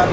So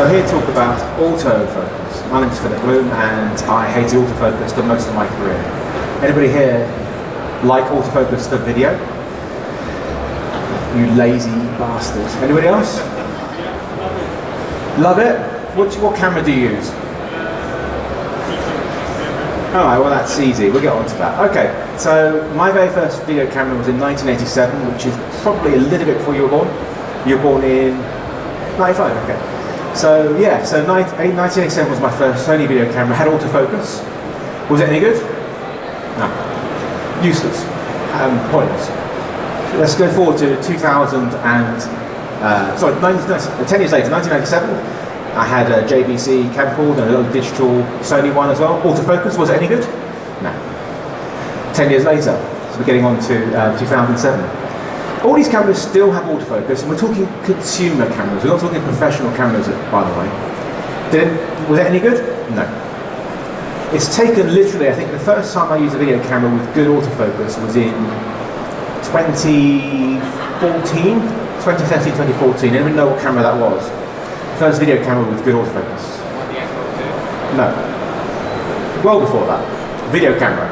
here to talk about autofocus. My name is Bloom and I hated autofocus for most of my career. Anybody here like autofocus for video? You lazy bastard. Anybody else? Love it? What camera do you use? Alright, well that's easy, we'll get on to that. Okay, so my very first video camera was in 1987, which is probably a little bit before you were born. You were born in 95, okay. So yeah, so 1987 was my first Sony video camera, had autofocus. Was it any good? No. Useless. Pointless. Let's go forward to 2000 and, 10 years later, 1997. I had a JVC camcorder and a little digital Sony one as well. Autofocus, was it any good? No. 10 years later, so we're getting on to 2007. All these cameras still have autofocus, and we're talking consumer cameras. We're not talking professional cameras, by the way. Was it any good? No. It's taken literally, I think the first time I used a video camera with good autofocus was in 2013, 2014. Anybody know what camera that was? First video camera with good autofocus. No. Well before that. Video camera.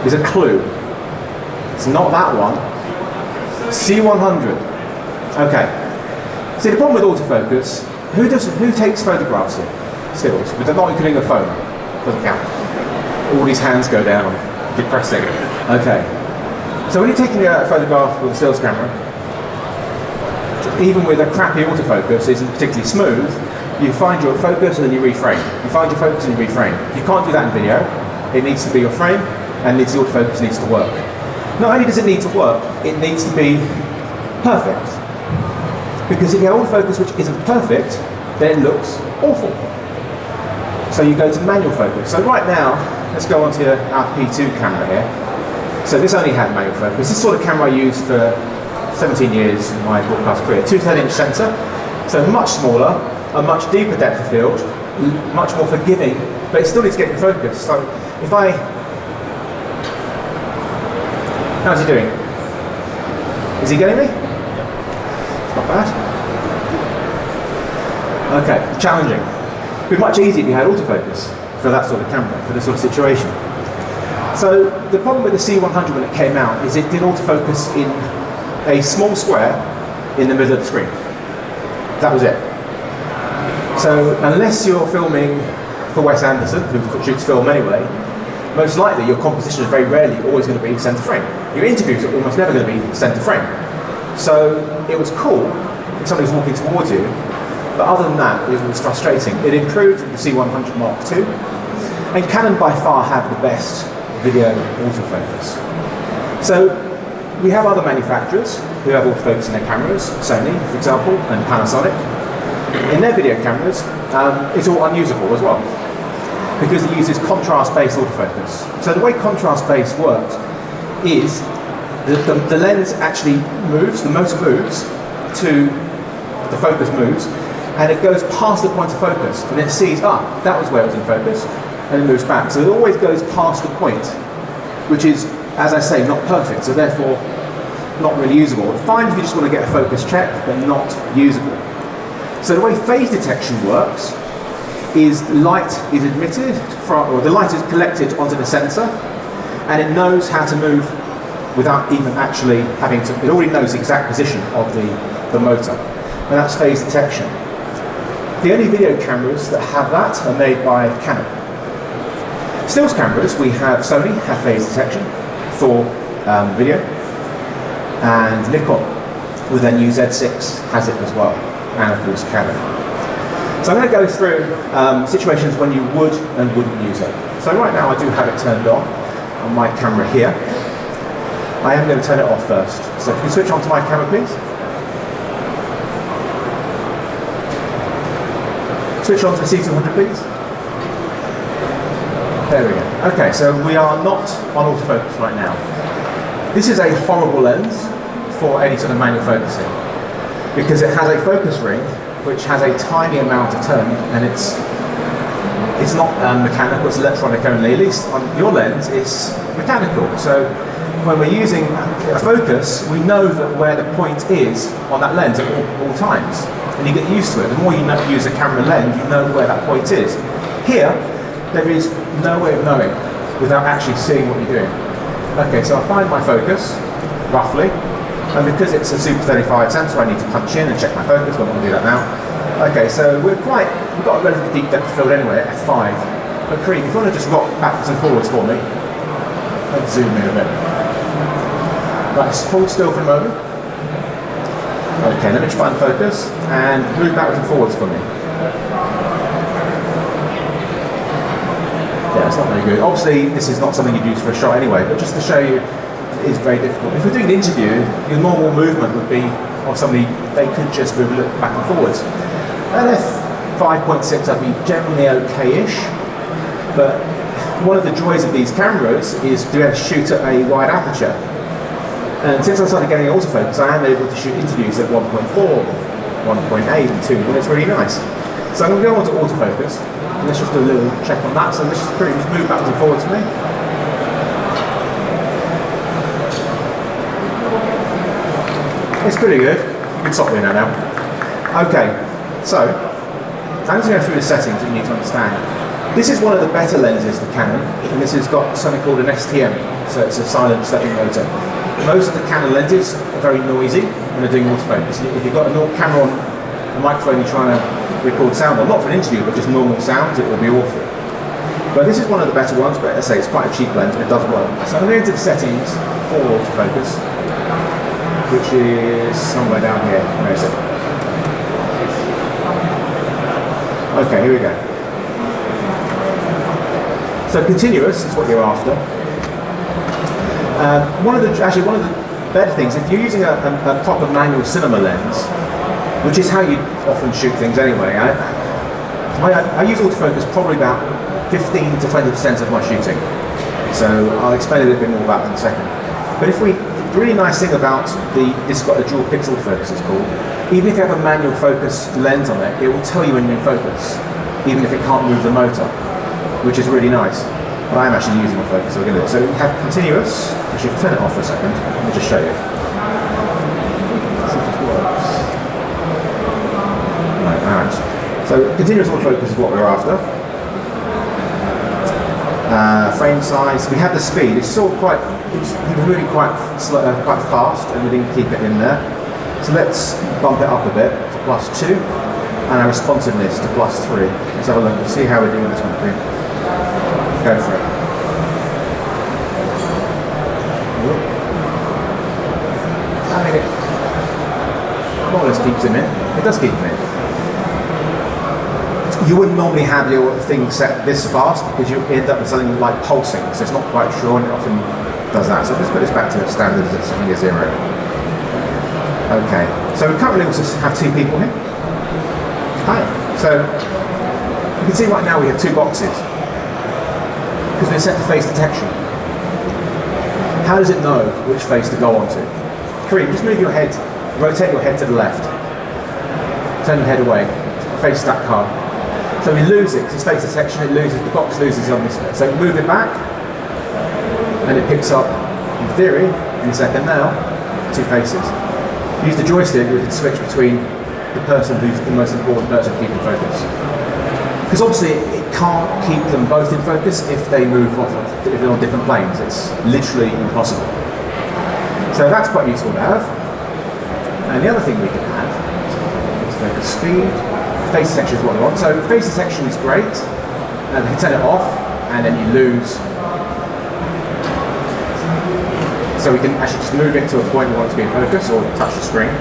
There's a clue. It's not that one. C100. Okay. See, the problem with autofocus, who takes photographs of stills? But they're not including a phone. Doesn't count. All these hands go down. Depressing. Okay. So when you're taking a photograph with a stills camera, even with a crappy autofocus, isn't particularly smooth, you find your focus and then you reframe. You find your focus and you reframe. You can't do that in video. It needs to be your frame, and the autofocus needs to work. Not only does it need to work, it needs to be perfect. Because if you have autofocus which isn't perfect, then it looks awful. So you go to manual focus. So right now, let's go on to our P2 camera here. So this only had manual focus. This is the sort of camera I used for 17 years in my broadcast career. 2/10" sensor, so much smaller, a much deeper depth of field, much more forgiving, but it still needs to get in focus. So if I... How's he doing? Is he getting me? Not bad. Okay, challenging. It'd be much easier if you had autofocus for that sort of camera, for this sort of situation. So the problem with the C100 when it came out is it did autofocus in a small square in the middle of the screen. That was it. So unless you're filming for Wes Anderson, who shoots film anyway, most likely your composition is very rarely always going to be centre frame. Your interviews are almost never going to be centre frame. So it was cool if somebody was walking towards you, but other than that, it was frustrating. It improved with the C100 Mark II, and Canon by far have the best video autofocus. So we have other manufacturers who have autofocus in their cameras, Sony, for example, and Panasonic. In their video cameras, it's all unusable as well, because it uses contrast-based autofocus. So the way contrast-based works is the lens actually moves, the motor moves to the focus moves, and it goes past the point of focus, and it sees, that was where it was in focus, and it moves back. So it always goes past the point, which is, as I say, not perfect, so therefore not really usable. Fine if you just want to get a focus check, but not usable. So the way phase detection works is light is emitted from, or the light is collected onto the sensor, and it knows how to move without even actually having to, it already knows the exact position of the motor, and that's phase detection. The only video cameras that have that are made by Canon. Stills cameras, we have Sony, have phase detection for video, and Nikon with their new Z6 has it as well, and of course Canon. So I'm going to go through situations when you would and wouldn't use it. So right now I do have it turned on my camera here. I am going to turn it off first. So if you switch on to my camera, please. Switch on to the C200, please. There we go. Okay, so we are not on autofocus right now. This is a horrible lens for any sort of manual focusing because it has a focus ring which has a tiny amount of turn, and it's not mechanical, it's electronic only. At least on your lens, it's mechanical. So when we're using a focus, we know that where the point is on that lens at all times, and you get used to it. The more you use a camera lens, you know where that point is. Here, there is no way of knowing without actually seeing what you're doing. Okay, so I find my focus, roughly, and because it's a Super 35 sensor, I need to punch in and check my focus. I'm not going to do that now. Okay, so we've got a relatively deep depth of field anyway at f5. But Kareem, if you want to just rock backwards and forwards for me, let's zoom in a bit. Right, hold still for a moment. Okay, let me find focus and move backwards and forwards for me. Yeah, it's not very good. Obviously, this is not something you'd use for a shot anyway, but just to show you, it is very difficult. If you're doing an interview, your normal movement would be of somebody, they could just move a little back and forwards. And if 5.6, I'd be generally okay-ish, but one of the joys of these cameras is to be able to shoot at a wide aperture. And since I started getting autofocus, I am able to shoot interviews at 1.4, 1.8, and 2, and it's really nice. So I'm going to go on to autofocus. Let's just do a little check on that. So let's just pretty much move backwards and forwards for me. It's pretty good. You can stop doing that now. Okay, so I'm just going to go through the settings that you need to understand. This is one of the better lenses for Canon, and this has got something called an STM, so it's a silent stepping motor. Most of the Canon lenses are very noisy when they're doing autofocus. If you've got a camera on a microphone you're trying to record sound on, not for an interview, but just normal sounds, it will be awful. But this is one of the better ones, but as I say, it's quite a cheap lens, but it does work. So I'm going to go into the settings for autofocus, which is somewhere down here. Where is it? Okay, here we go. So continuous is what you're after. One of the better things, if you're using a proper manual cinema lens, which is how you often shoot things anyway, I use autofocus probably about 15 to 20% of my shooting. So I'll explain a little bit more about that in a second. But the really nice thing about this has got a dual pixel focus, it's called. Even if you have a manual focus lens on it, it will tell you when you're in focus, even if it can't move the motor, which is really nice. But I am actually using my focus, so we're going to do it. So we have continuous, which if you turn it off for a second, let me just show you. Let's see if this works. No, alright. So continuous autofocus is what we're after. Frame size, we have the speed. It's still it's really quite slow, quite fast, and we didn't keep it in there. So let's bump it up a bit to +2, and our responsiveness to +3. Let's have a look and see how we're doing this one. Go for it. I mean, it more or less keeps him in. It does keep him in. You wouldn't normally have your thing set this fast because you end up with something like pulsing, so it's not quite sure, and it often does that. So let's put this back to standard as it's 0. Okay, so we currently also have 2 people here. Hi. So you can see right now we have 2 boxes because we're set to face detection. How does it know which face to go onto? Kareem, just move your head, rotate your head to the left. Turn your head away, face that car. So we lose it, because it's face detection, the box loses on this bit. So move it back, and it picks up, in theory, in a second now, 2 faces. Use the joystick, we can switch between the person who's the most important person to keep in focus. Because obviously it can't keep them both in focus if they move off, if they're on different planes. It's literally impossible. So that's quite useful to have. And the other thing we can have is focus speed. Face detection is what we want. So face detection is great. And you can turn it off, and then you lose. So we can actually just move it to a point we want it to be in focus, or touch the screen.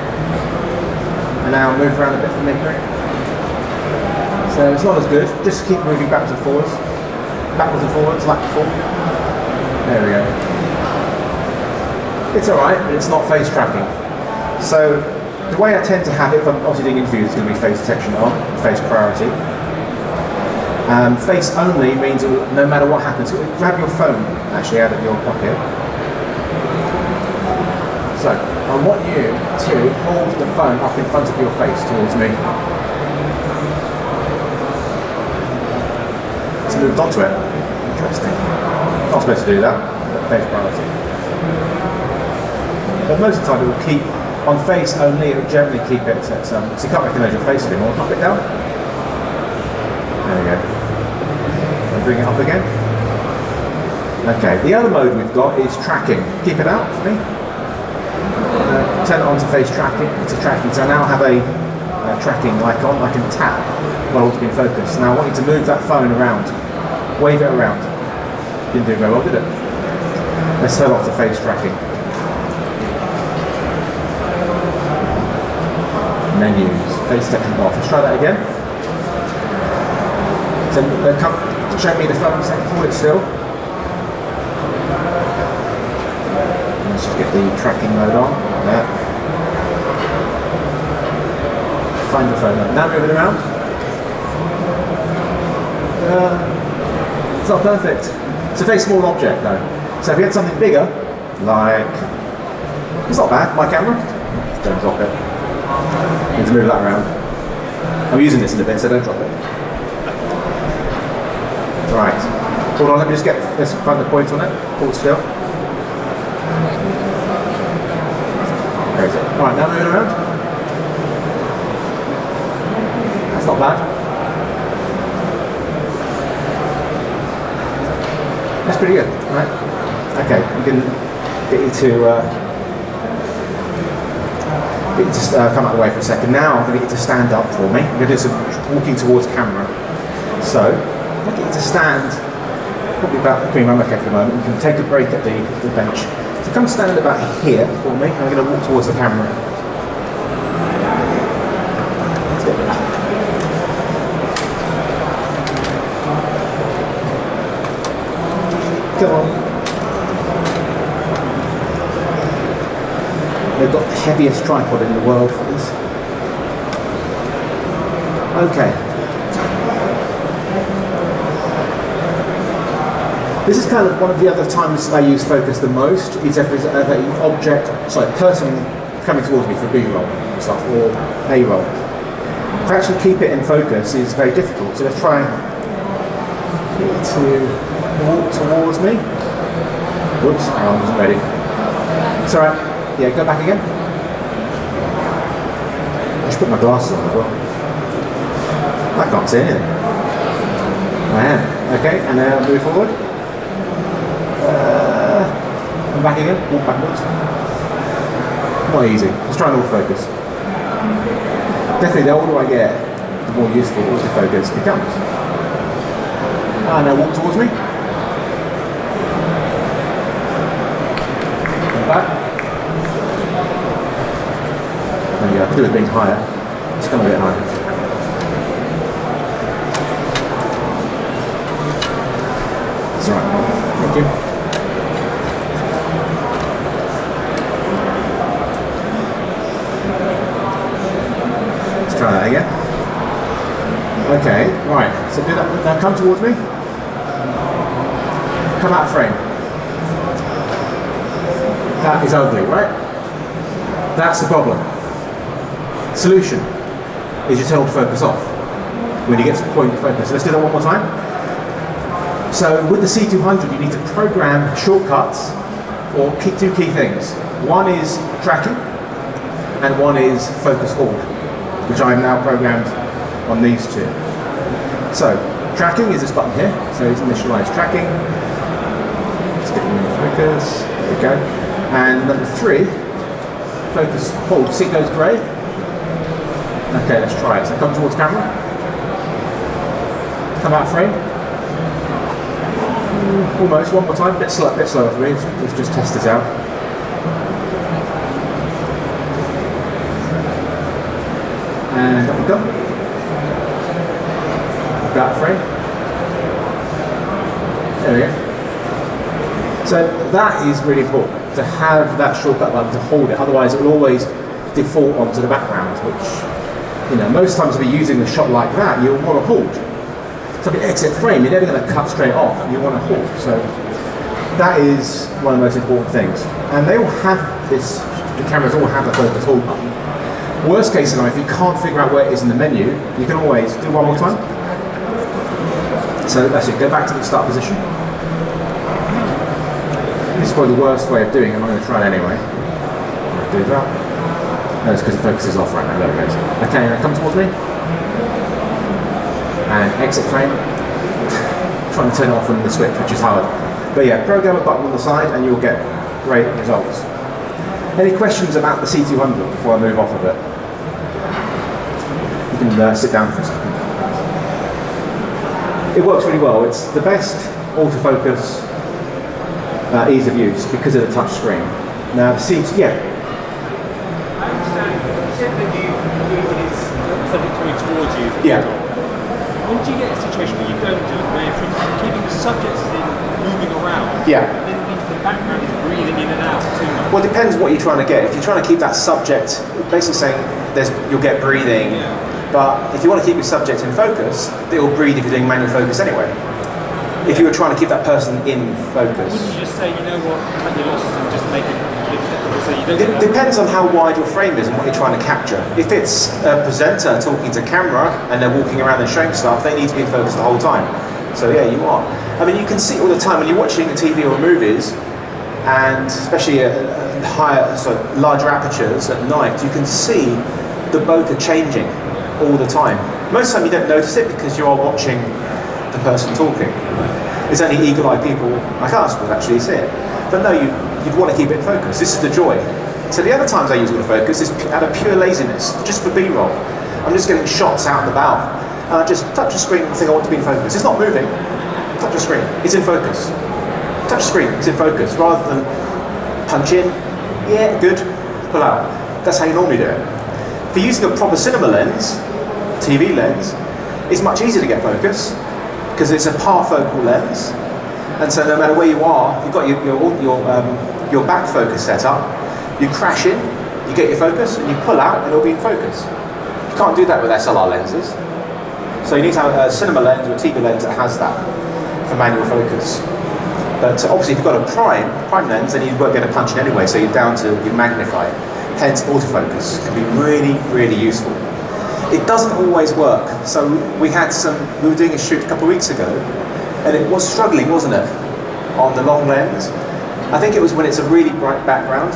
And now move around a bit for me, Kareem. So it's not as good. Just keep moving backwards and forwards like before. There we go. It's alright, but it's not face tracking. So the way I tend to have it, if I'm obviously doing interviews, it's going to be face detection on, face priority. Face only means no matter what happens, grab your phone actually out of your pocket. So I want you to hold the phone up in front of your face towards me. It's moved onto it. Interesting. Not supposed to do that, but face priority. But most of the time it will keep, on face only, it will generally keep it at so you can't recognise your face anymore. Pop it down. There we go. And bring it up again. Okay, the other mode we've got is tracking. Keep it out for me. Turn it on to face tracking. It's a tracking. So I now have a tracking icon. I can tap while it's been focused. Now I want you to move that phone around. Wave it around. Didn't do very well, did it? Let's turn off the face tracking. Menus. Face tracking off. Let's try that again. So come show me the phone, so hold it still. Let's just get the tracking mode on. Like that. Find the phone. Now move it around. It's not perfect. It's a very small object though. So if you had something bigger, like, it's not bad, my camera, don't drop it. You need to move that around. I'm using this in a bit, so don't drop it. Right. Hold on, let me just let's find the point on it. Hold still. There is it. Right, now move it around. That's not bad. That's pretty good, right? Okay, we can get you to come out of the way for a second. Now I'm going to get you to stand up for me. I'm going to do some walking towards camera. So, I'll get you to stand probably about between my okay for a moment. You can take a break at the bench. So come stand about here for me. I'm going to walk towards the camera. Let's get it. Come on. They've got the heaviest tripod in the world for this. Okay. This is kind of one of the other times I use focus the most, is if there's an person coming towards me for B-roll stuff, or A-roll. To actually keep it in focus is very difficult, so let's try to walk towards me. Whoops, I wasn't ready. It's alright. Yeah, go back again. I should put my glasses on as well. I can't see anything. I am. Okay, and now move forward. And back again. Walk backwards. Not easy. Let's try and autofocus. Definitely, the older I get, the more useful autofocus becomes. And now walk towards me. Back. There you go, I could do it being higher. Let's come a bit higher. That's right. Thank you. Let's try that again. Okay, right. So do that. Now come towards me. Come out of frame. That is ugly, right? That's the problem. Solution is you tell autofocus off when you get to the point of focus. So let's do that one more time. So with the C200 you need to program shortcuts for two key things. One is tracking and one is focus hold, which I've now programmed on these two. So tracking is this button here, so it's initialize tracking. Let's get you in focus, there we go. And number 3, focus hold. See it goes grey? Okay, let's try it. So come towards camera. Come out frame. Almost, one more time. Bit slower for me. Let's just test this out. And off we go. Go out frame. There we go. So that is really important, to have that shortcut button to hold it, otherwise it will always default onto the background, which, you know, most times if you're using a shot like that, you'll want to hold. So So the exit frame, you're never going to cut straight off. You want to halt. So that is one of the most important things. And they all have this. The cameras all have a focus hold button. Worst case scenario, if you can't figure out where it is in the menu, you can always do one more time. So that's it. Go back to the start position. This is probably the worst way of doing it. I'm going to try it anyway. Do that. No, it's because the focus is off right now. There it goes. Okay, now come towards me. And exit frame. Trying to turn it off on the switch, which is hard. But yeah, program a button on the side and you'll get great results. Any questions about the C200 before I move off of it? You can sit down for a second. It works really well. It's the best autofocus ease of use because of the touch screen. Now the C200, yeah. I understand you said that you is something coming towards you. Yeah. When do you get a situation where you don't do it, where if you're keeping the subjects moving around, yeah, then it means the background is breathing in and out too much? Well, it depends what you're trying to get. If you're trying to keep that subject, basically saying you'll get breathing, but if you want to keep your subject in focus, it will breathe if you're doing manual focus anyway. If you were trying to keep that person in focus. Wouldn't you just say, you know what, cut your losses and just make it so you don't It depends on how wide your frame is and what you're trying to capture. If it's a presenter talking to camera and they're walking around and showing stuff, they need to be in focus the whole time. So yeah, you are. I mean, you can see all the time when you're watching TV or movies, and especially at larger apertures at night, you can see the bokeh changing all the time. Most of the time you don't notice it because you are watching the person talking. It's only eagle-eyed people like us would actually see it. But no, you'd want to keep it in focus. This is the joy. So the other times I use autofocus is out of pure laziness, just for B-roll. I'm just getting shots out and about, and I just touch the screen and think I want to be in focus. It's not moving. Touch the screen, it's in focus. Touch the screen, it's in focus, rather than punch in, yeah, good, pull out. That's how you normally do it. If you're using a proper cinema lens, TV lens, it's much easier to get focus, because it's a parfocal lens, and so no matter where you are, you've got your back focus set up, you crash in, you get your focus, and you pull out, and it'll be in focus. You can't do that with SLR lenses. So you need to have a cinema lens or a TV lens that has that for manual focus. But obviously if you've got a prime lens, then you won't be able to punch in anyway, so you're down to your magnify. Hence autofocus can be really, really useful. It doesn't always work. So we were doing a shoot a couple of weeks ago, and it was struggling, wasn't it, on the long lens? I think it was when it's a really bright background,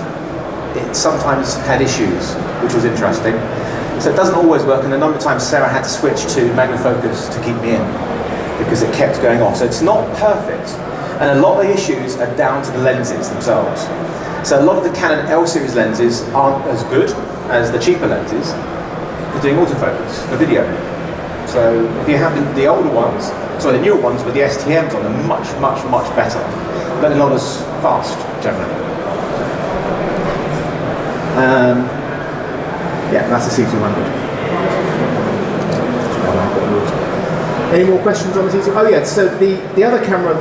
it sometimes had issues, which was interesting. So it doesn't always work, and a number of times Sarah had to switch to manual focus to keep me in, because it kept going off. So it's not perfect, and a lot of the issues are down to the lenses themselves. So a lot of the Canon L series lenses aren't as good as the cheaper lenses for doing autofocus for video. So if you have the older ones, the newer ones with the STMs on them, much, much, much better, but not as fast generally. Yeah, that's the C200. Any more questions on the C200? Oh yeah, so the other camera,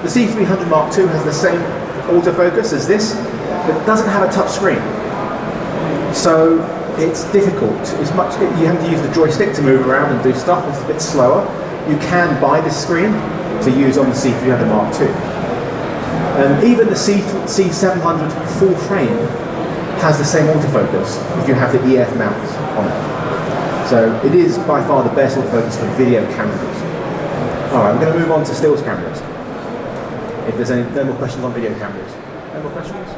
the C300 Mark II, has the same autofocus as this, but it doesn't have a touch screen. So it's difficult. You have to use the joystick to move around and do stuff. It's a bit slower. You can buy this screen to use on the C300 Mark II. Even the C700 full frame has the same autofocus if you have the EF mount on it. So it is by far the best autofocus for video cameras. Alright, we're going to move on to stills cameras. If there's no more questions on video cameras. No more questions?